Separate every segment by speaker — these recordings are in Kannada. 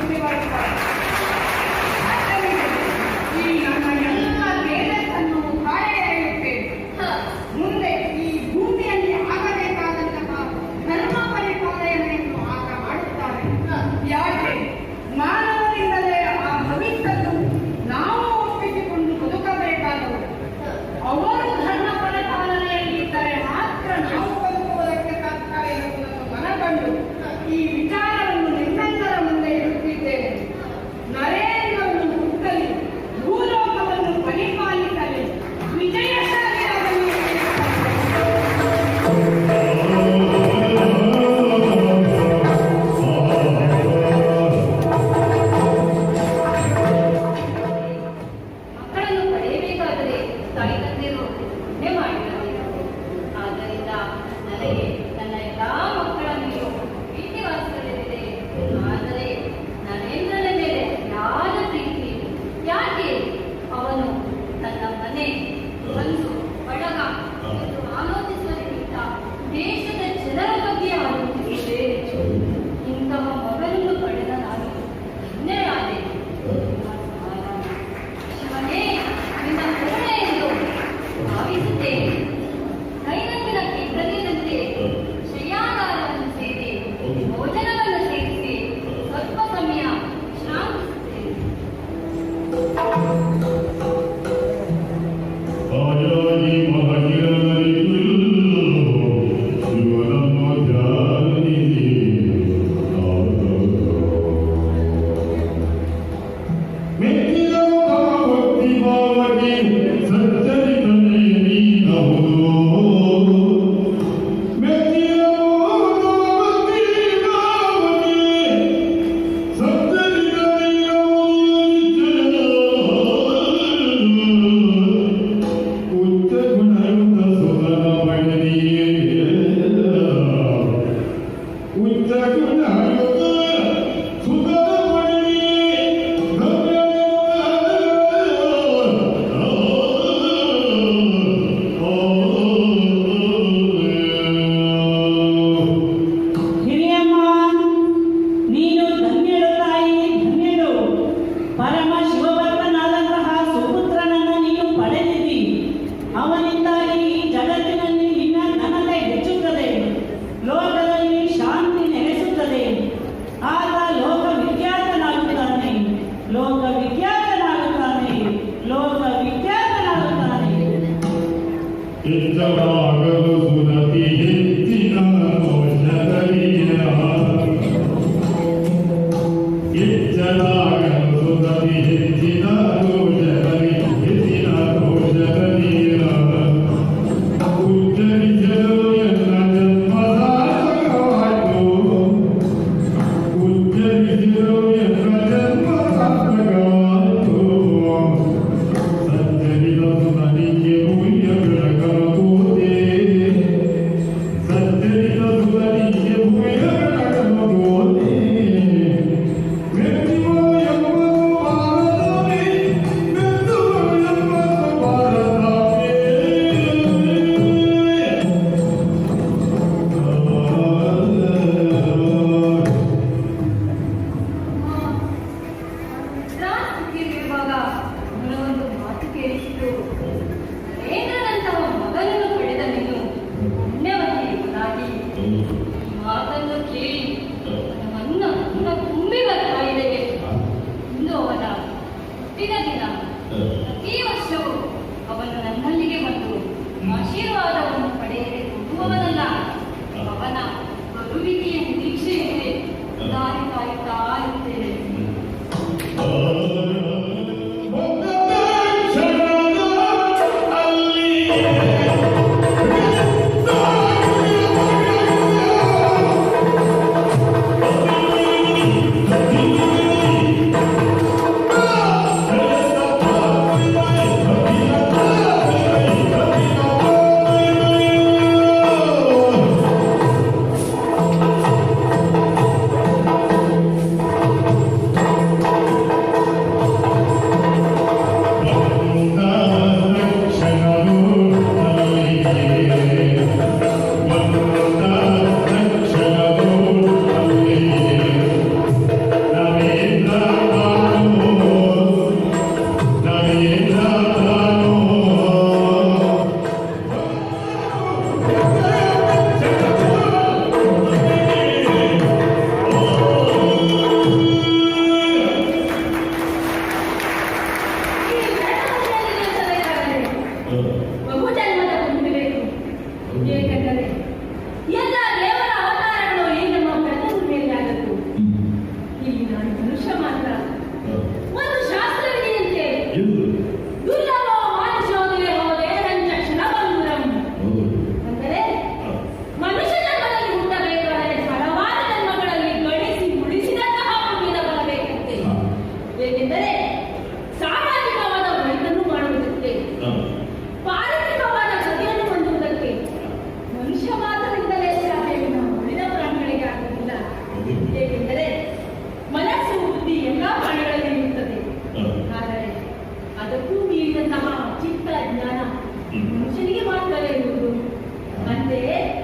Speaker 1: ಮುಕ್ತಿ ಮಾಡುತ್ತಾರೆ. ಈ ನನ್ನ ಎಲ್ಲ ತೇಜಸ್ಸನ್ನು ಕಾಳೆ ಎಳೆಯುತ್ತೇನೆ. ಮುಂದೆ ಈ ಭೂಮಿಯಲ್ಲಿ ಆಗಬೇಕಾದಂತಹ ಧರ್ಮ ಪರಿಪಾಲನೆಯನ್ನು ಆತ ಮಾಡುತ್ತಾರೆ. ಯಾಕೆ ಮಾನವರಿಂದಲೇ ಆ ಭವಿಷ್ಯವನ್ನು ನಾವು ಒಪ್ಪಿಸಿಕೊಂಡು ಬದುಕಬೇಕಾದವರು. ಅವರು ಧರ್ಮ ಪರಿಪಾಲನೆಯಲ್ಲಿ ಇದ್ದರೆ ಮಾತ್ರ ನಾವು ಬದುಕುವುದಕ್ಕೆ ಸಾಧ್ಯ ಎನ್ನುವುದನ್ನು ಮನಗಂಡು ಈ ವಿಚಾರವನ್ನು ನಿಮ್ಮೆಲ್ಲರ ಮುಂದೆ ಇಡುತ್ತಿದ್ದೇನೆ. ನರೇಂದ್ರವನ್ನು ಹುಟ್ಟಲಿ, ಭೂಲೋಕವನ್ನು ಪರಿಪಾಲಿಸಲಿ, ವಿಜಯಶಾಲಿಯಾಗಲಿ.
Speaker 2: ಮಕ್ಕಳನ್ನು ಪಡೆಯಬೇಕಾದರೆ ತಾಯಿ ತಂದೆಯರು ಪುಣ್ಯ ಮಾಡಿರಬೇಕು. ಆದ್ದರಿಂದ ನನಗೆ ನನ್ನ ಎಲ್ಲಾ ಮಕ್ಕಳ ಮೇಲೂ ಪ್ರೀತಿ ವಾತ್ಸಲ್ಯವಿದೆ. ಆದರೆ ನರೇಂದ್ರನ ಮೇಲೆ ಯಾರ ಪ್ರೀತಿ? ಯಾಕೆ ಅವನು ತನ್ನ ಮನೆ, ಬಂಧು, ಬಳಗ ಎಂದು ಆಲೋಚಿಸುವುದಕ್ಕಿಂತ ದೇಶದ ಜನರ ಬಗ್ಗೆ ಆಲೋಚಿಸುತ್ತದೆ. ಇಂತಹ ಮಗನನ್ನು ಪಡೆದ ನಾನು ಧನ್ಯರಾದೆ. ಶಿವನೇ, ನಿನ್ನ ಕರುಣೆ ಎಂದು ಭಾವಿಸುತ್ತೇನೆ. ದೈನಂದಿನ ಇದ್ದದಿದ್ದಂತೆ ಶಯ್ಯಾಗಾರವನ್ನು ಸೇರಿ ಭೋಜನವನ್ನು ಸೇರಿಸಿ ಸ್ವಲ್ಪ ಸಮಯ ವಿಶ್ರಾಂತಿಸುತ್ತೇನೆ.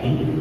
Speaker 3: ಹ್ಮ್?